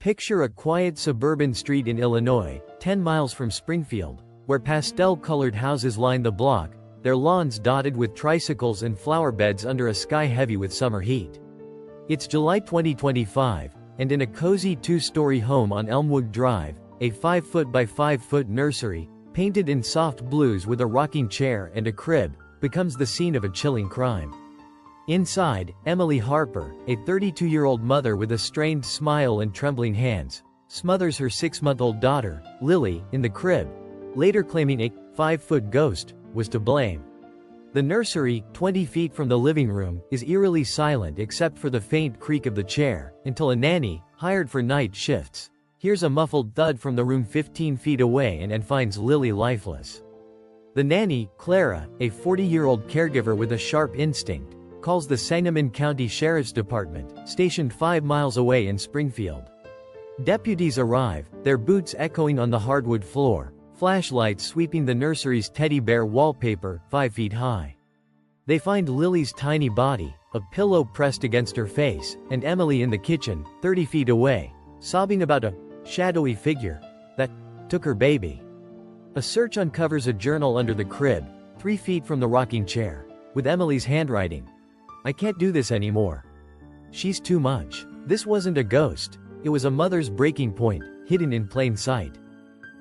Picture a quiet suburban street in Illinois, 10 miles from Springfield, where pastel-colored houses line the block, their lawns dotted with tricycles and flower beds under a sky heavy with summer heat. It's July 2025, and in a cozy two-story home on Elmwood Drive, a 5-foot by 5-foot nursery, painted in soft blues with a rocking chair and a crib, becomes the scene of a chilling crime. Inside, Emily Harper, a 32-year-old mother with a strained smile and trembling hands, smothers her 6-month-old daughter, Lily, in the crib, later claiming a 5-foot ghost was to blame. The nursery, 20 feet from the living room, is eerily silent except for the faint creak of the chair, until a nanny, hired for night shifts, hears a muffled thud from the room 15 feet away and finds Lily lifeless. The nanny, Clara, a 40-year-old caregiver with a sharp instinct, calls the Sangamon County Sheriff's Department, stationed 5 miles away in Springfield. Deputies arrive, their boots echoing on the hardwood floor, flashlights sweeping the nursery's teddy bear wallpaper, 5 feet high. They find Lily's tiny body, a pillow pressed against her face, and Emily in the kitchen, 30 feet away, sobbing about a shadowy figure that took her baby. A search uncovers a journal under the crib, 3 feet from the rocking chair, with Emily's handwriting. "I can't do this anymore. She's too much." This wasn't a ghost. It was a mother's breaking point, hidden in plain sight.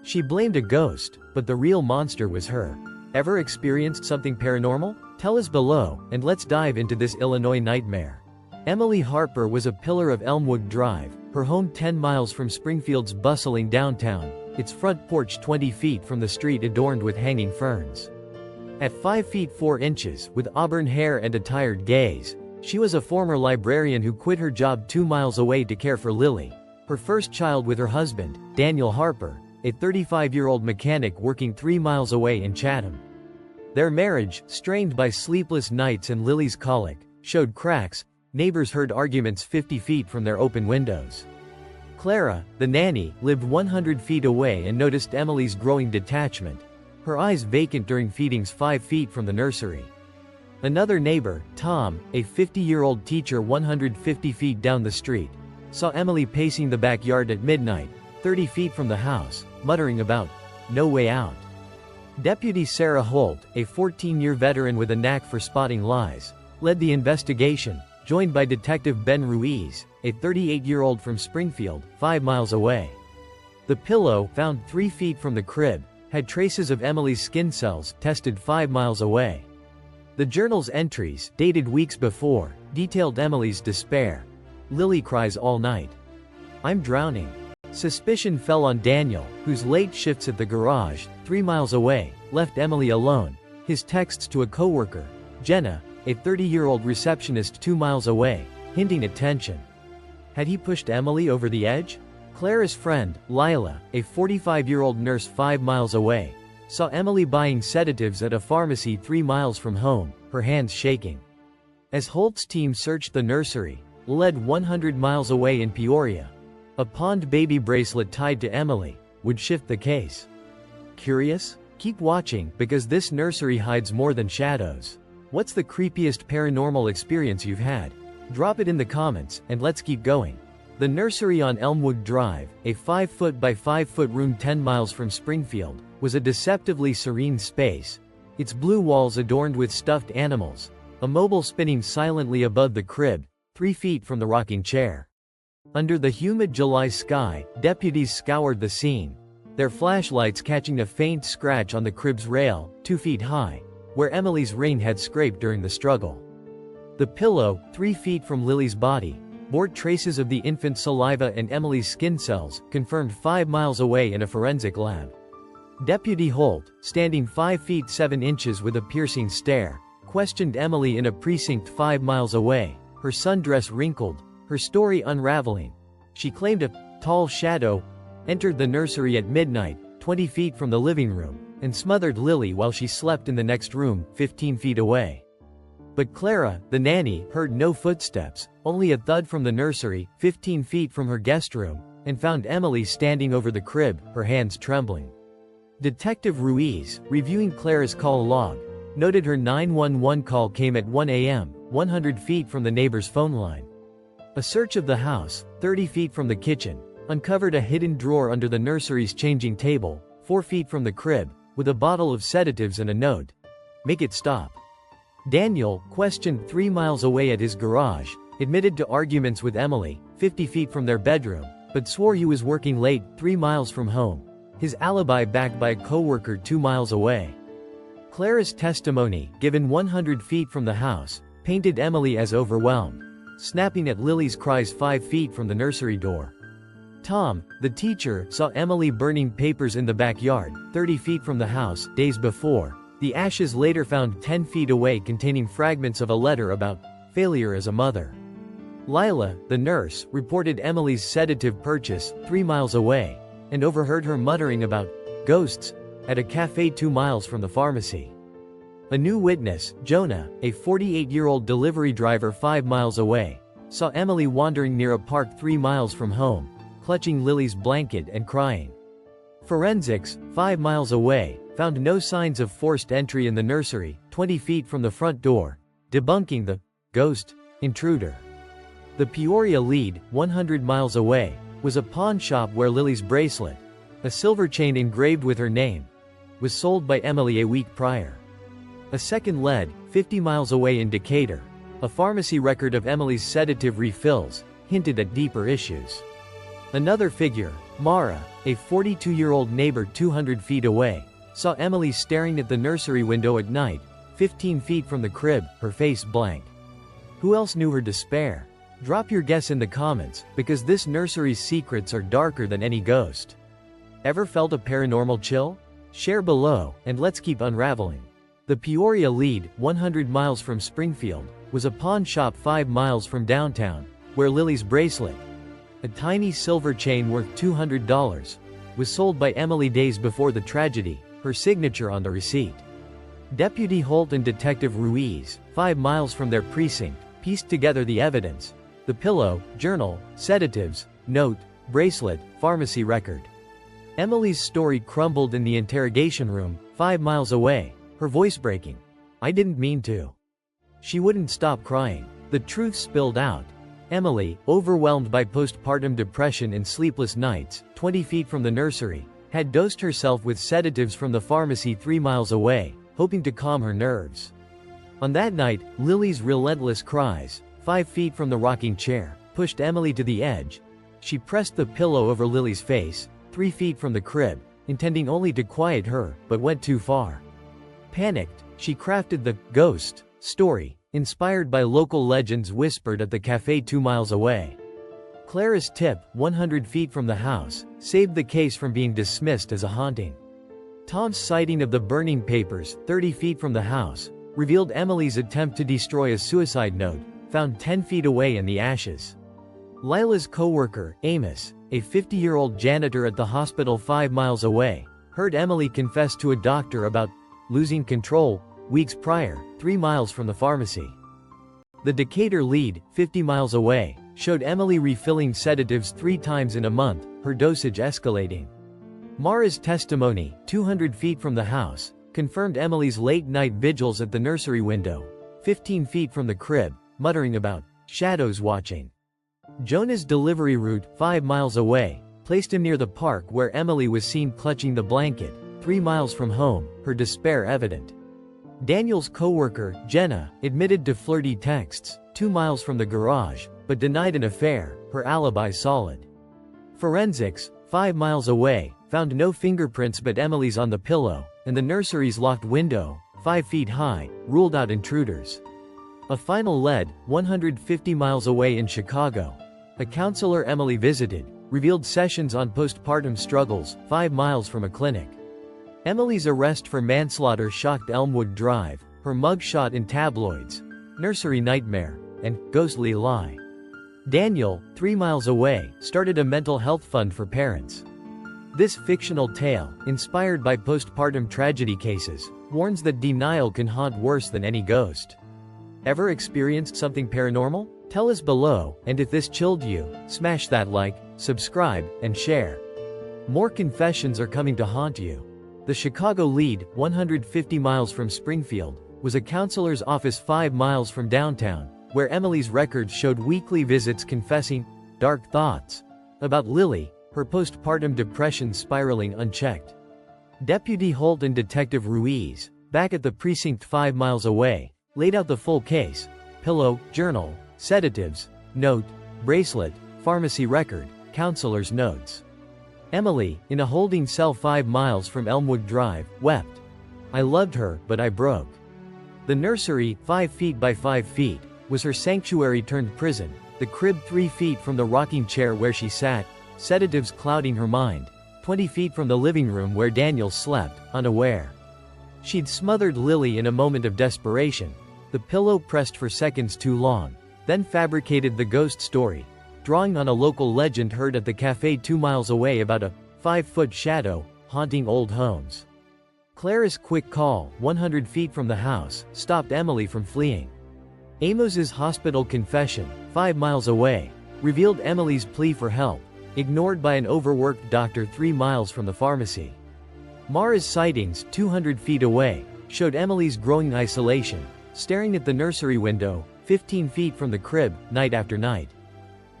She blamed a ghost, but the real monster was her. Ever experienced something paranormal? Tell us below, and let's dive into this Illinois nightmare. Emily Harper was a pillar of Elmwood Drive, her home 10 miles from Springfield's bustling downtown, its front porch 20 feet from the street adorned with hanging ferns. At 5 feet 4 inches, with auburn hair and a tired gaze, she was a former librarian who quit her job 2 miles away to care for Lily, her first child, with her husband, Daniel Harper, a 35-year-old mechanic working 3 miles away in Chatham. Their marriage, strained by sleepless nights and Lily's colic, showed cracks. Neighbors heard arguments 50 feet from their open windows. Clara, the nanny, lived 100 feet away and noticed Emily's growing detachment, her eyes vacant during feedings 5 feet from the nursery. Another neighbor, Tom, a 50-year-old teacher 150 feet down the street, saw Emily pacing the backyard at midnight, 30 feet from the house, muttering about no way out. Deputy Sarah Holt, a 14-year veteran with a knack for spotting lies, led the investigation, joined by Detective Ben Ruiz, a 38-year-old from Springfield, 5 miles away. The pillow, found 3 feet from the crib, had traces of Emily's skin cells, tested 5 miles away. The journal's entries, dated weeks before, detailed Emily's despair. "Lily cries all night. I'm drowning." Suspicion fell on Daniel, whose late shifts at the garage, 3 miles away, left Emily alone. His texts to a coworker, Jenna, a 30-year-old receptionist 2 miles away, hinting at tension. Had he pushed Emily over the edge? Clara's friend, Lila, a 45-year-old nurse 5 miles away, saw Emily buying sedatives at a pharmacy 3 miles from home, her hands shaking. As Holt's team searched the nursery, led 100 miles away in Peoria, a pond baby bracelet tied to Emily would shift the case. Curious? Keep watching, because this nursery hides more than shadows. What's the creepiest paranormal experience you've had? Drop it in the comments, and let's keep going. The nursery on Elmwood Drive, a 5-foot by 5-foot room 10 miles from Springfield, was a deceptively serene space, its blue walls adorned with stuffed animals, a mobile spinning silently above the crib, 3 feet from the rocking chair. Under the humid July sky, deputies scoured the scene, their flashlights catching a faint scratch on the crib's rail, 2 feet high, where Emily's ring had scraped during the struggle. The pillow, 3 feet from Lily's body, bore traces of the infant's saliva and Emily's skin cells, confirmed 5 miles away in a forensic lab. Deputy Holt, standing 5 feet 7 inches with a piercing stare, questioned Emily in a precinct 5 miles away, her sundress wrinkled, her story unraveling. She claimed a tall shadow entered the nursery at midnight, 20 feet from the living room, and smothered Lily while she slept in the next room, 15 feet away. But Clara, the nanny, heard no footsteps, only a thud from the nursery, 15 feet from her guest room, and found Emily standing over the crib, her hands trembling. Detective Ruiz, reviewing Clara's call log, noted her 911 call came at 1 a.m., 100 feet from the neighbor's phone line. A search of the house, 30 feet from the kitchen, uncovered a hidden drawer under the nursery's changing table, 4 feet from the crib, with a bottle of sedatives and a note. "Make it stop." Daniel, questioned 3 miles away at his garage, admitted to arguments with Emily, 50 feet from their bedroom, but swore he was working late, 3 miles from home. His alibi backed by a coworker 2 miles away. Clara's testimony, given 100 feet from the house, painted Emily as overwhelmed, snapping at Lily's cries 5 feet from the nursery door. Tom, the teacher, saw Emily burning papers in the backyard, 30 feet from the house, days before. The ashes later found 10 feet away containing fragments of a letter about failure as a mother. Lila, the nurse, reported Emily's sedative purchase 3 miles away, and overheard her muttering about ghosts at a cafe 2 miles from the pharmacy. A new witness, Jonah, a 48-year-old delivery driver 5 miles away, saw Emily wandering near a park 3 miles from home, clutching Lily's blanket and crying. Forensics, 5 miles away, found no signs of forced entry in the nursery, 20 feet from the front door, debunking the ghost intruder. The Peoria lead, 100 miles away, was a pawn shop where Lily's bracelet, a silver chain engraved with her name, was sold by Emily a week prior. A second lead, 50 miles away in Decatur, a pharmacy record of Emily's sedative refills, hinted at deeper issues. Another figure, Mara, a 42-year-old neighbor 200 feet away, saw Emily staring at the nursery window at night, 15 feet from the crib, her face blank. Who else knew her despair? Drop your guess in the comments, because this nursery's secrets are darker than any ghost. Ever felt a paranormal chill? Share below, and let's keep unraveling. The Peoria lead, 100 miles from Springfield, was a pawn shop 5 miles from downtown, where Lily's bracelet, a tiny silver chain worth $200, was sold by Emily days before the tragedy, her signature on the receipt. Deputy Holt and Detective Ruiz, 5 miles from their precinct, pieced together the evidence: the pillow, journal, sedatives, note, bracelet, pharmacy record. Emily's story crumbled in the interrogation room, 5 miles away, her voice breaking. "I didn't mean to." She wouldn't stop crying. The truth spilled out. Emily, overwhelmed by postpartum depression and sleepless nights, 20 feet from the nursery, had dosed herself with sedatives from the pharmacy 3 miles away, hoping to calm her nerves. On that night, Lily's relentless cries, 5 feet from the rocking chair, pushed Emily to the edge. She pressed the pillow over Lily's face, 3 feet from the crib, intending only to quiet her, but went too far. Panicked, she crafted the ghost story, inspired by local legends whispered at the cafe 2 miles away. Clara's tip, 100 feet from the house, saved the case from being dismissed as a haunting. Tom's sighting of the burning papers, 30 feet from the house, revealed Emily's attempt to destroy a suicide note, found 10 feet away in the ashes. Lila's coworker, Amos, a 50-year-old janitor at the hospital 5 miles away, heard Emily confess to a doctor about losing control weeks prior, 3 miles from the pharmacy. The Decatur lead, 50 miles away, showed Emily refilling sedatives 3 times in a month, her dosage escalating. Mara's testimony, 200 feet from the house, confirmed Emily's late-night vigils at the nursery window, 15 feet from the crib, muttering about shadows watching. Jonah's delivery route, 5 miles away, placed him near the park where Emily was seen clutching the blanket, 3 miles from home, her despair evident. Daniel's coworker, Jenna, admitted to flirty texts, 2 miles from the garage, but denied an affair, her alibi solid. Forensics, 5 miles away, found no fingerprints but Emily's on the pillow, and the nursery's locked window, 5 feet high, ruled out intruders. A final lead, 150 miles away in Chicago. A counselor Emily visited, revealed sessions on postpartum struggles, 5 miles from a clinic. Emily's arrest for manslaughter shocked Elmwood Drive, her mugshot in tabloids, nursery nightmare, and ghostly lie. Daniel, 3 miles away, started a mental health fund for parents. This fictional tale, inspired by postpartum tragedy cases, warns that denial can haunt worse than any ghost. Ever experienced something paranormal? Tell us below, and if this chilled you, smash that like, subscribe, and share. More confessions are coming to haunt you. The Chicago lead, 150 miles from Springfield, was a counselor's office 5 miles from downtown, where Emily's records showed weekly visits confessing dark thoughts about Lily, her postpartum depression spiraling unchecked. Deputy Holt and Detective Ruiz, back at the precinct 5 miles away, laid out the full case: pillow, journal, sedatives, note, bracelet, pharmacy record, counselor's notes. Emily, in a holding cell 5 miles from Elmwood Drive, wept. I loved her, but I broke. The nursery, 5 feet by 5 feet, was her sanctuary turned prison, the crib 3 feet from the rocking chair where she sat, sedatives clouding her mind, 20 feet from the living room where Daniel slept, unaware. She'd smothered Lily in a moment of desperation. The pillow pressed for seconds too long, then fabricated the ghost story, drawing on a local legend heard at the cafe 2 miles away about a 5-foot shadow haunting old homes. Clara's quick call, 100 feet from the house, stopped Emily from fleeing. Amos's hospital confession, 5 miles away, revealed Emily's plea for help, ignored by an overworked doctor 3 miles from the pharmacy. Mara's sightings, 200 feet away, showed Emily's growing isolation, staring at the nursery window, 15 feet from the crib, night after night.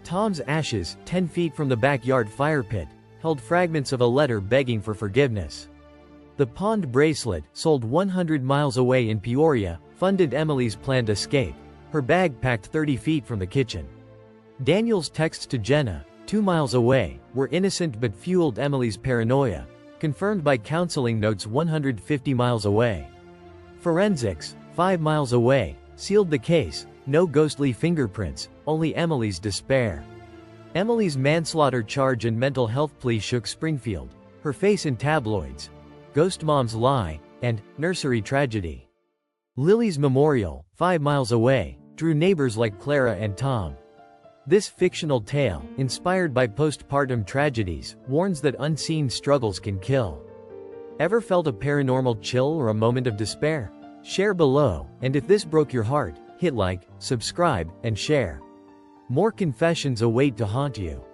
Tom's ashes, 10 feet from the backyard fire pit, held fragments of a letter begging for forgiveness. The pawned bracelet, sold 100 miles away in Peoria, funded Emily's planned escape, her bag packed 30 feet from the kitchen. Daniel's texts to Jenna, 2 miles away, were innocent but fueled Emily's paranoia, confirmed by counseling notes 150 miles away. Forensics, 5 miles away, sealed the case: no ghostly fingerprints, only Emily's despair. Emily's manslaughter charge and mental health plea shook Springfield, her face in tabloids. Ghost Mom's Lie, and Nursery Tragedy. Lily's memorial, 5 miles away, drew neighbors like Clara and Tom. This fictional tale, inspired by postpartum tragedies, warns that unseen struggles can kill. Ever felt a paranormal chill or a moment of despair? Share below, and if this broke your heart, hit like, subscribe, and share. More confessions await to haunt you.